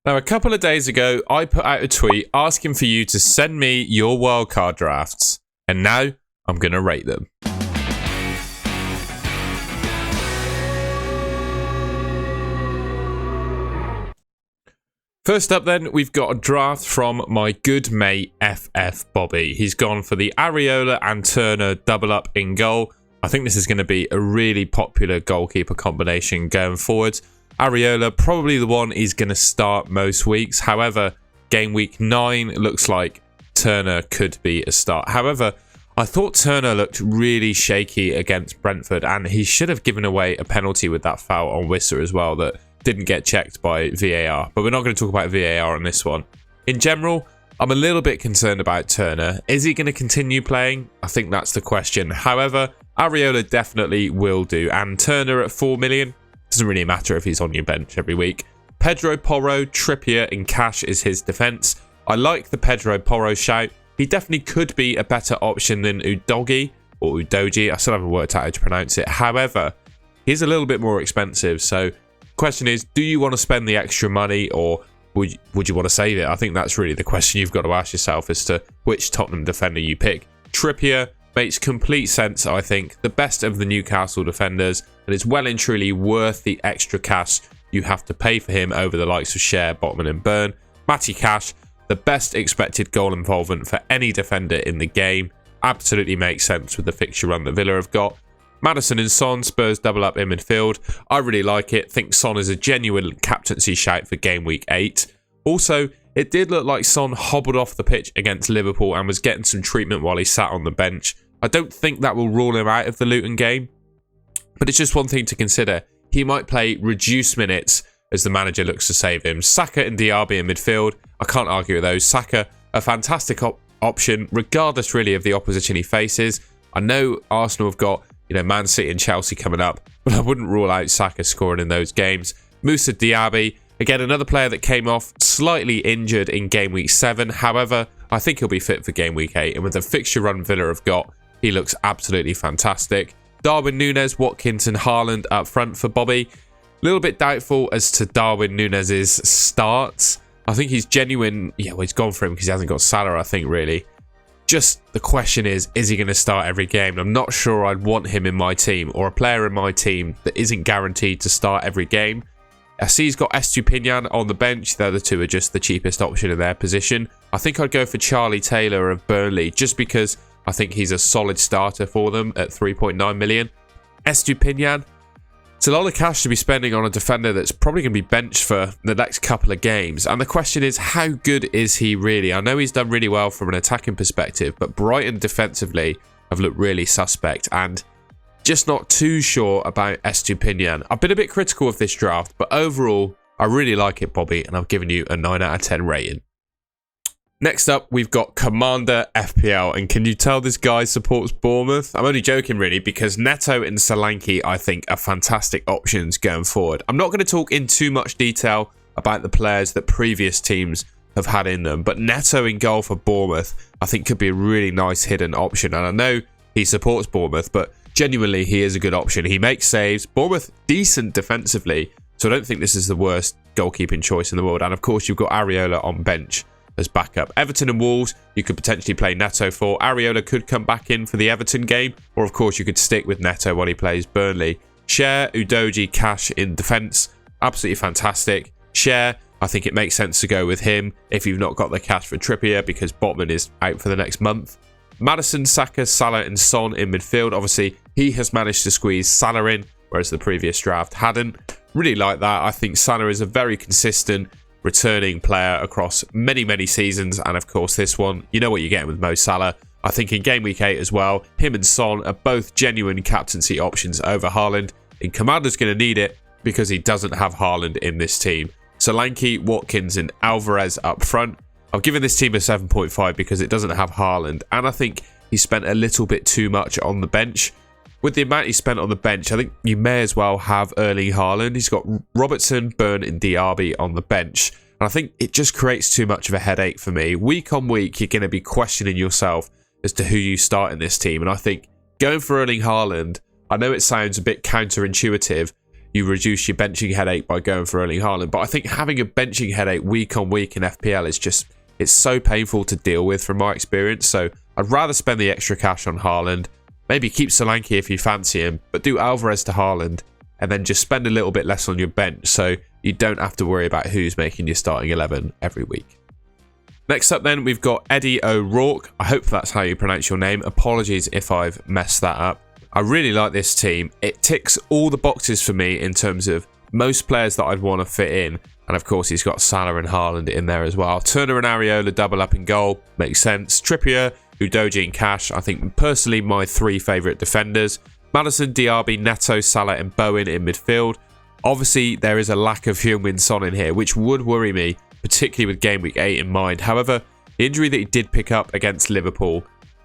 Now, a couple of days ago, I put out a tweet asking for you to send me your wildcard drafts. And now, I'm going to rate them. First up then, we've got a draft from my good mate FF Bobby. He's gone for the Areola and Turner double up in goal. I think this is going to be a really popular goalkeeper combination going forward. Areola, probably the one he's going to start most weeks. However, game week 9 looks like Turner could be a start. However, I thought Turner looked really shaky against Brentford, and he should have given away a penalty with that foul on Wissa as well that didn't get checked by VAR. But we're not going to talk about VAR on this one. In general, I'm a little bit concerned about Turner. Is he going to continue playing? I think that's the question. However, Areola definitely will do, and Turner at 4 million, doesn't really matter if he's on your bench every week. Pedro Porro, Trippier and Cash is his defence. I like the Pedro Porro shout. He definitely could be a better option than Udogi or Udogi. I still haven't worked out how to pronounce it. However, he's a little bit more expensive. So the question is, do you want to spend the extra money, or would you want to save it? I think that's really the question you've got to ask yourself as to which Tottenham defender you pick. Trippier makes complete sense, I think. The best of the Newcastle defenders, and it's well and truly worth the extra cash you have to pay for him over the likes of Schär, Botman and Burn. Matty Cash, the best expected goal involvement for any defender in the game. Absolutely makes sense with the fixture run that Villa have got. Maddison and Son, Spurs double up in midfield. I really like it. Think Son is a genuine captaincy shout for game week 8. Also, it did look like Son hobbled off the pitch against Liverpool and was getting some treatment while he sat on the bench. I don't think that will rule him out of the Luton game, but it's just one thing to consider. He might play reduced minutes as the manager looks to save him. Saka and Diaby in midfield. I can't argue with those. Saka, a fantastic option, regardless really of the opposition he faces. I know Arsenal have got, Man City and Chelsea coming up, but I wouldn't rule out Saka scoring in those games. Moussa Diaby, again, another player that came off slightly injured in game week 7. However, I think he'll be fit for game week 8. And with the fixture run Villa have got, he looks absolutely fantastic. Darwin Núñez, Watkins and Haaland up front for Bobby. A little bit doubtful as to Darwin Núñez's starts. I think he's genuine. Yeah, well, he's gone for him because he hasn't got Salah, I think, really. Just the question is he going to start every game? I'm not sure I'd want him in my team, or a player in my team that isn't guaranteed to start every game. I see he's got Estupinian on the bench. The other two are just the cheapest option in their position. I think I'd go for Charlie Taylor of Burnley, just because I think he's a solid starter for them at 3.9 million. Estupinian, it's a lot of cash to be spending on a defender that's probably going to be benched for the next couple of games. And the question is, how good is he really? I know he's done really well from an attacking perspective, but Brighton defensively have looked really suspect, and just not too sure about Estupinian. I've been a bit critical of this draft, but overall, I really like it, Bobby, and I've given you a 9 out of 10 rating. Next up, we've got Commander FPL, and can you tell this guy supports Bournemouth? I'm only joking, really, because Neto and Solanke, I think, are fantastic options going forward. I'm not going to talk in too much detail about the players that previous teams have had in them, but Neto in goal for Bournemouth, I think, could be a really nice hidden option. And I know he supports Bournemouth, but genuinely, he is a good option. He makes saves. Bournemouth, decent defensively, so I don't think this is the worst goalkeeping choice in the world. And of course, you've got Areola on bench as backup. Everton and Wolves, you could potentially play Neto for. Areola could come back in for the Everton game, or of course, you could stick with Neto while he plays Burnley. Schär, Udogi, Cash in defence, absolutely fantastic. Schär, I think it makes sense to go with him if you've not got the cash for Trippier, because Botman is out for the next month. Maddison, Saka, Salah and Son in midfield. Obviously, he has managed to squeeze Salah in, whereas the previous draft hadn't. Really like that. I think Salah is a very consistent returning player across many seasons, and of course this one, you know what you're getting with Mo Salah. I think in game week 8 as well, him and Son are both genuine captaincy options over Haaland, and Commander's going to need it because he doesn't have Haaland in this team. Solanke, Watkins and Alvarez up front. I've given this team a 7.5 because it doesn't have Haaland, and I think he spent a little bit too much on the bench. With the amount he spent on the bench, I think you may as well have Erling Haaland. He's got Robertson, Burn and Diaby on the bench. And I think it just creates too much of a headache for me. Week on week, you're going to be questioning yourself as to who you start in this team. And I think going for Erling Haaland, I know it sounds a bit counterintuitive. you reduce your benching headache by going for Erling Haaland. But I think having a benching headache week on week in FPL is just, it's so painful to deal with from my experience. So I'd rather spend the extra cash on Haaland. Maybe keep Solanke if you fancy him, but do Alvarez to Haaland and then just spend a little bit less on your bench so you don't have to worry about who's making your starting 11 every week. Next up then, we've got Eddie O'Rourke. I hope that's how you pronounce your name. Apologies if I've messed that up. I really like this team. It ticks all the boxes for me in terms of most players that I'd want to fit in. And of course, he's got Salah and Haaland in there as well. Turner and Areola double up in goal. Makes sense. Trippier, Udogie and Cash. I think personally my 3 favourite defenders. Maddison, Diaby, Neto, Salah and Bowen in midfield. Obviously, there is a lack of Heung-min Son in here, which would worry me, particularly with Game Week 8 in mind. However, the injury that he did pick up against Liverpool,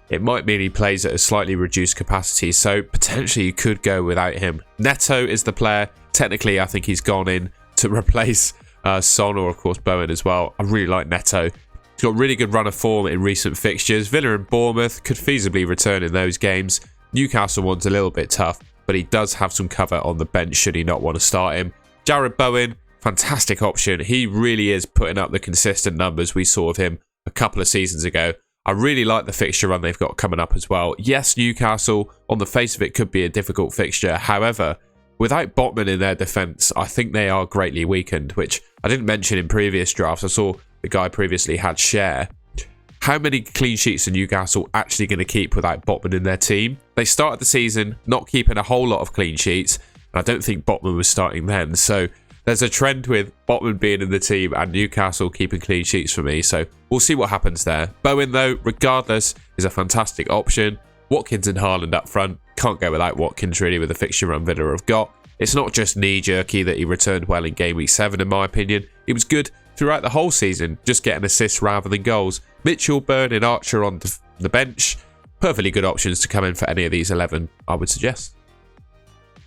it might mean he plays at a slightly reduced capacity, so potentially you could go without him. Neto is the player. Technically, I think he's gone in to replace Son or, of course, Bowen as well. I really like Neto. He's got a really good run of form in recent fixtures. Villa and Bournemouth could feasibly return in those games. Newcastle one's a little bit tough, but he does have some cover on the bench should he not want to start him. Jared Bowen, fantastic option. He really is putting up the consistent numbers we saw of him a couple of seasons ago. I really like the fixture run they've got coming up as well. Yes, Newcastle, on the face of it, could be a difficult fixture. However, without Botman in their defence, I think they are greatly weakened, which I didn't mention in previous drafts. I saw the guy previously had Share. How many clean sheets are Newcastle actually going to keep without Botman in their team? They started the season not keeping a whole lot of clean sheets, and I don't think Botman was starting then. So there's a trend with Botman being in the team and Newcastle keeping clean sheets for me. So we'll see what happens there. Bowen, though, regardless, is a fantastic option. Watkins and Haaland up front. Can't go without Watkins, really, with the fixture run Villa have got. It's not just knee-jerky that he returned well in Game Week 7, in my opinion. He was good throughout the whole season, just getting assists rather than goals. Mitchell, Burn and Archer on the bench. Perfectly good options to come in for any of these 11, I would suggest.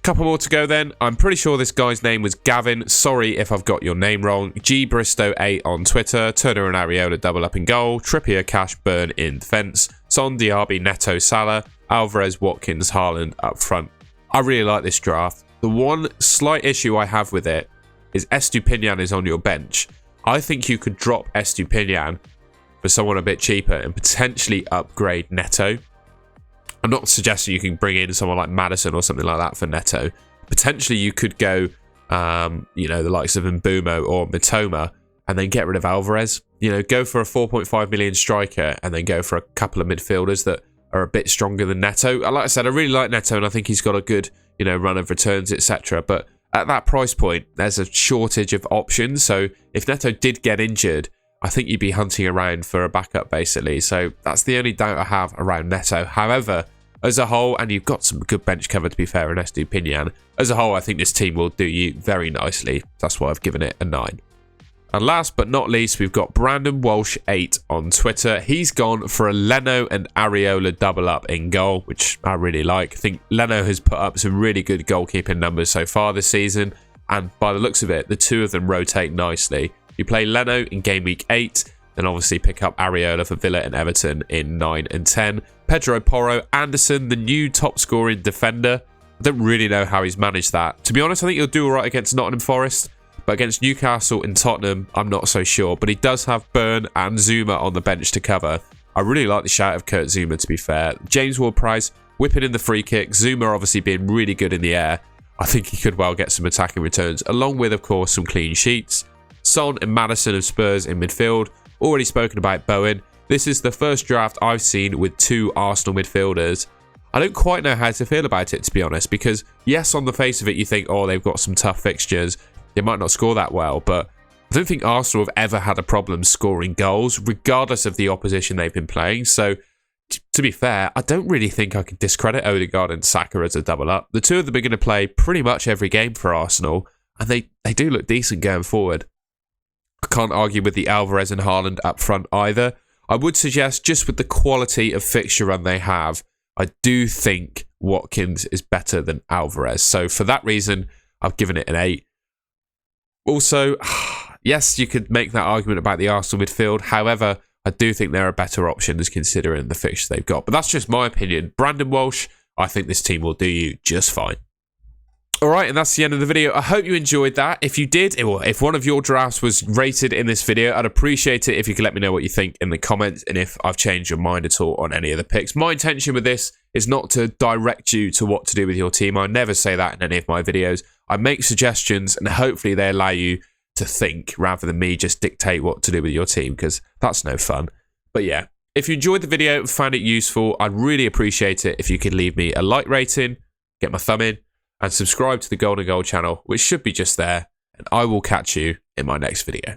Couple more to go then. I'm pretty sure this guy's name was Gavin. Sorry if I've got your name wrong. GBristow8 on Twitter. Turner and Areola double up in goal. Trippier, Cash, Burn in defence. Son, Diaby, Neto, Salah. Alvarez, Watkins, Haaland up front. I really like this draft. The one slight issue I have with it is Estupinian is on your bench. I think you could drop Estupinian for someone a bit cheaper and potentially upgrade Neto. I'm not suggesting you can bring in someone like Maddison or something like that for Neto. Potentially you could go, the likes of Mbeumo or Mitoma and then get rid of Alvarez. Go for a 4.5 million striker and then go for a couple of midfielders that are a bit stronger than Neto. Like I said, I really like Neto and I think he's got a good, run of returns, etc. But at that price point, there's a shortage of options. So if Neto did get injured, I think you'd be hunting around for a backup, basically. So that's the only doubt I have around Neto. However, as a whole, and you've got some good bench cover, to be fair, in Estupinian, as a whole, I think this team will do you very nicely. That's why I've given it a 9. And last but not least, we've got Brandon Walsh 8 on Twitter. He's gone for a Leno and Areola double up in goal, which I really like. I think Leno has put up some really good goalkeeping numbers so far this season. And by the looks of it, the two of them rotate nicely. You play Leno in Game Week 8, then obviously pick up Areola for Villa and Everton in 9 and 10. Pedro Porro Anderson, the new top scoring defender. I don't really know how he's managed that. To be honest, I think he'll do all right against Nottingham Forest. But against Newcastle and Tottenham, I'm not so sure. But he does have Burn and Zuma on the bench to cover. I really like the shout of Kurt Zuma, to be fair. James Ward-Prowse whipping in the free kick. Zuma obviously being really good in the air. I think he could well get some attacking returns, along with, of course, some clean sheets. Son and Maddison of Spurs in midfield. Already spoken about Bowen. This is the first draft I've seen with 2 Arsenal midfielders. I don't quite know how to feel about it, to be honest, because yes, on the face of it, you think, oh, they've got some tough fixtures. They might not score that well, but I don't think Arsenal have ever had a problem scoring goals, regardless of the opposition they've been playing. So, to be fair, I don't really think I can discredit Odegaard and Saka as a double up. The two of them are going to play pretty much every game for Arsenal, and they do look decent going forward. I can't argue with the Alvarez and Haaland up front either. I would suggest, just with the quality of fixture run they have, I do think Watkins is better than Alvarez. So, for that reason, I've given it an 8. Also, yes, you could make that argument about the Arsenal midfield. However, I do think there are better options considering the fixture they've got. But that's just my opinion. Brandon Walsh, I think this team will do you just fine. All right, and that's the end of the video. I hope you enjoyed that. If you did, or if one of your drafts was rated in this video, I'd appreciate it if you could let me know what you think in the comments and if I've changed your mind at all on any of the picks. My intention with this is not to direct you to what to do with your team. I never say that in any of my videos. I make suggestions and hopefully they allow you to think rather than me just dictate what to do with your team, because that's no fun. But yeah, if you enjoyed the video and found it useful, I'd really appreciate it if you could leave me a like rating, get my thumb in, and subscribe to the Golden Goal channel, which should be just there, and I will catch you in my next video.